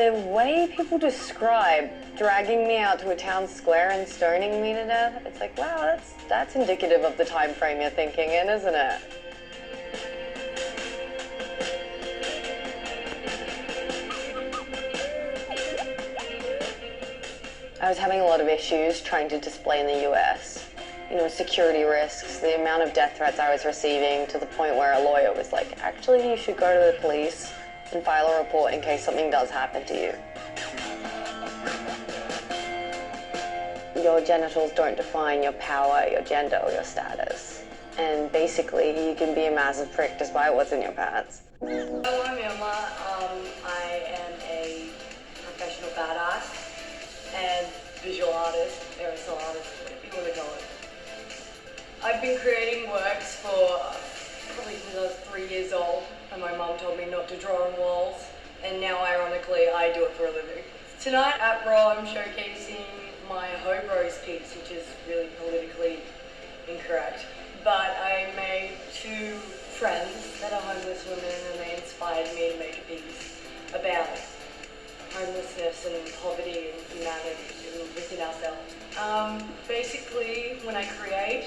The way people describe dragging me out to a town square and stoning me to death, it's like, wow, that's indicative of the time frame you're thinking in, isn't it? I was having a lot of issues trying to display in the US. You know, security risks, the amount of death threats I was receiving, to the point where a lawyer was like, actually, you should go to the police and file a report in case something does happen to you. Your genitals don't define your power, your gender, or your status. And basically, you can be a massive prick despite what's in your pants. Hello, I'm Illma. I am a professional badass and visual artist, aerosol artist, whatever you want to call it. I've been creating works for probably since I was 3 years old, and my mum told me not to draw on walls, and now ironically I do it for a living. Tonight at Raw I'm showcasing my Hoe Bros piece, which is really politically incorrect, but I made 2 friends that are homeless women, and they inspired me to make a piece about homelessness and poverty and humanity within ourselves. Basically, when I create,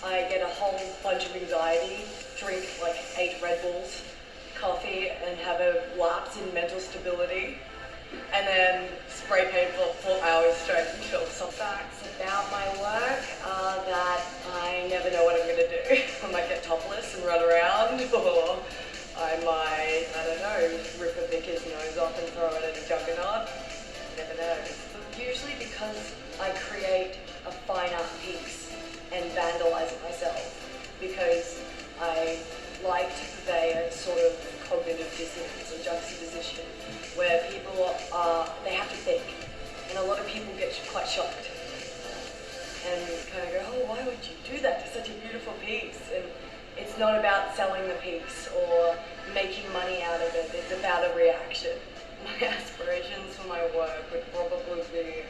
I get a whole bunch of anxiety, drink like 8 Red Bulls, coffee, and have a lapse in mental stability, and then spray paint for 4 hours straight until some facts about my work are that I never know what I'm going to do. I might get topless and run around, or I might, I don't know, rip a vicar's nose off and throw it at a juggernaut. You never know. Usually because I create a fine art piece and vandalize it myself, because I like to convey a sort of cognitive dissonance or juxtaposition where people they have to think, and a lot of people get quite shocked and kind of go, oh, why would you do that? It's such a beautiful piece. And it's not about selling the piece or making money out of it. It's about a reaction. My aspirations for my work would probably be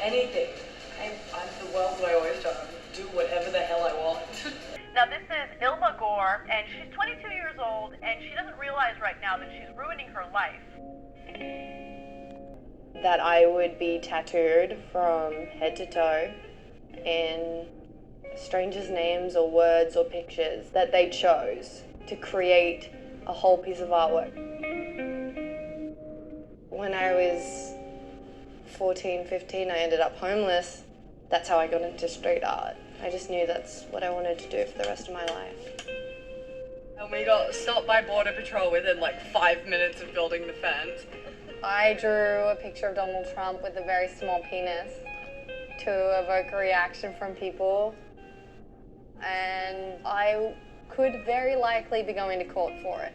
anything. I'm the world that I always try to do whatever the hell I want. Now this is Illma Gore, and she's 22 years old, and she doesn't realize right now that she's ruining her life. That I would be tattooed from head to toe in strangers' names or words or pictures that they chose to create a whole piece of artwork. When I was 14, 15, I ended up homeless. That's how I got into street art. I just knew that's what I wanted to do for the rest of my life. And we got stopped by Border Patrol within like 5 minutes of building the fence. I drew a picture of Donald Trump with a very small penis to evoke a reaction from people. And I could very likely be going to court for it.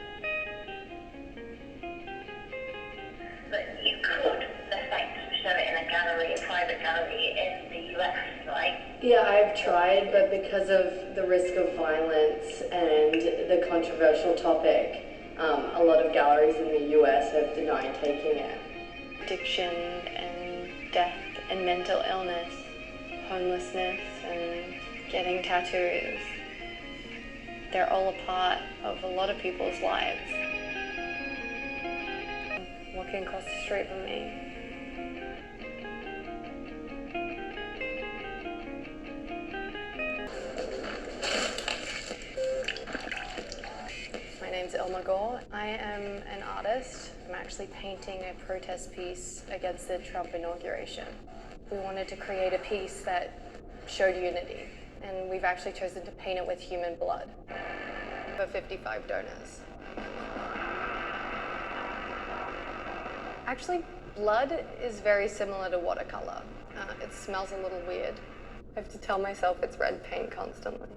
But you could, let's say, show it in a gallery, a private gallery in the US, right? Yeah, I've tried, but because of the risk of violence and the controversial topic, a lot of galleries in the US have denied taking it. Addiction and death and mental illness, homelessness and getting tattoos, they're all a part of a lot of people's lives. Walking across the street from me. My name's Illma Gore. I am an artist. I'm actually painting a protest piece against the Trump inauguration. We wanted to create a piece that showed unity, and we've actually chosen to paint it with human blood. For 55 donors. Actually, blood is very similar to watercolor. It smells a little weird. I have to tell myself it's red paint constantly.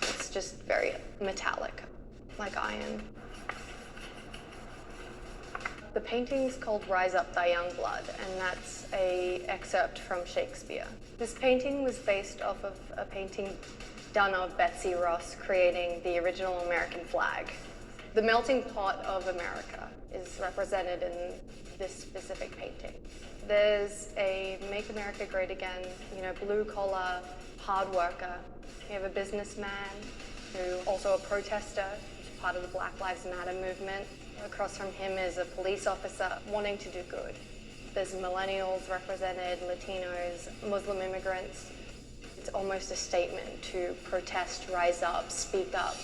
It's just very metallic, like iron. The painting's called Rise Up Thy Young Blood, and that's an excerpt from Shakespeare. This painting was based off of a painting done of Betsy Ross creating the original American flag. The melting pot of America is represented in this specific painting. There's a Make America Great Again, blue collar, hard worker. You have a businessman who also a protester, part of the Black Lives Matter movement. Across from him is a police officer wanting to do good. There's millennials represented, Latinos, Muslim immigrants. It's almost a statement to protest, rise up, speak up.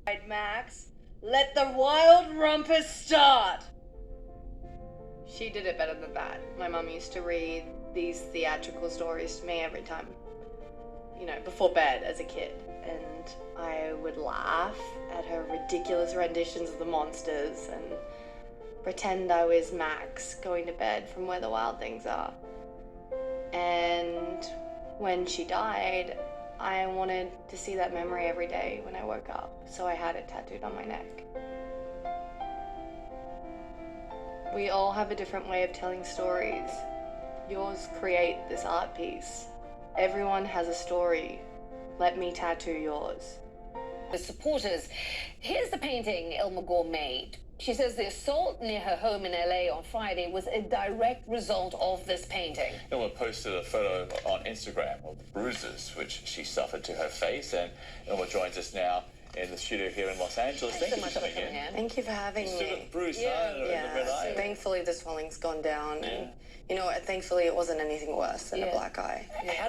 Right, Max, let the wild rumpus start. She did it better than that. My mum used to read these theatrical stories to me every time, before bed as a kid. And I would laugh at her ridiculous renditions of the monsters and pretend I was Max going to bed from Where the Wild Things Are. And when she died, I wanted to see that memory every day when I woke up, so I had it tattooed on my neck. We all have a different way of telling stories. Yours create this art piece. Everyone has a story. Let me tattoo yours. The supporters. Here's the painting Illma Gore made. She says the assault near her home in LA on Friday was a direct result of this painting. Illma posted a photo on Instagram of the bruises which she suffered to her face, and Illma joins us now in the studio here in Los Angeles. Thanks so much for coming in. Thank you for having You still me. got the bruised eye in the red eye. Thankfully the swelling's gone down, and thankfully it wasn't anything worse than a black eye.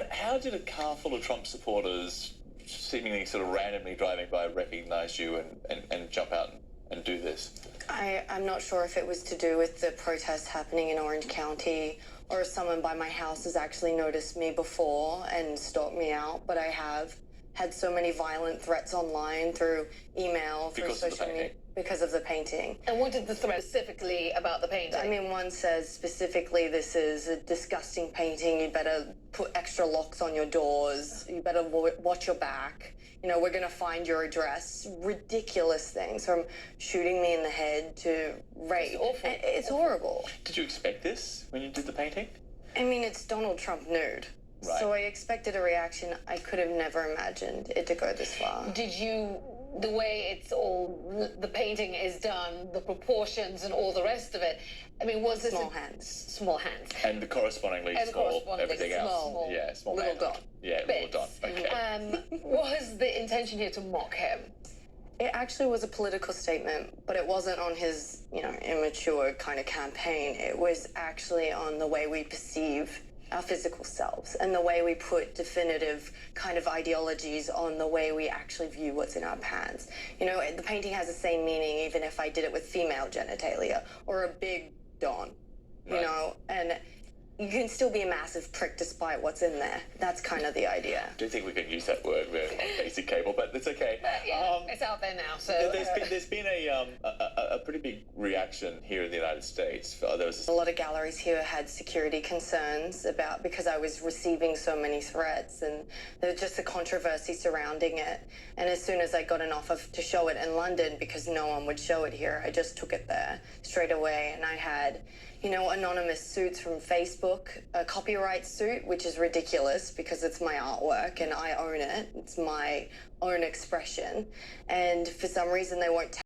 How did a car full of Trump supporters seemingly sort of randomly driving by recognize you and jump out and do this? I'm not sure if it was to do with the protests happening in Orange County, or if someone by my house has actually noticed me before and stalked me out, but I have had so many violent threats online through email, through social media, because of the painting. And what did the threat specifically about the painting? I mean, one says specifically, this is a disgusting painting, you better put extra locks on your doors, you better watch your back, we're gonna find your address. Ridiculous things, from shooting me in the head to rape. It's awful. It's horrible. Did you expect this when you did the painting? I mean, it's Donald Trump nude. Right. So I expected a reaction. I could have never imagined it to go this far. Did you, the way the painting is done, the proportions and all the rest of it, I mean, was this Small hands. Small hands. And the correspondingly small everything else. Small, small little hand. dot. Yeah, little dot. Okay. Was the intention here to mock him? It actually was a political statement, but it wasn't on his, immature kind of campaign. It was actually on the way we perceive our physical selves and the way we put definitive kind of ideologies on the way we actually view what's in our pants. The painting has the same meaning even if I did it with female genitalia or a big don, and you can still be a massive prick despite what's in there. That's kind of the idea. I don't think we can use that word on basic cable, but it's okay. It's out there now, so... There's been a pretty big reaction here in the United States. There was A lot of galleries here had security concerns because I was receiving so many threats, and there's just a controversy surrounding it. And as soon as I got an offer to show it in London, because no one would show it here, I just took it there straight away. And I had, anonymous suits from Facebook, a copyright suit, which is ridiculous because it's my artwork and I own it. It's my own expression. And for some reason they won't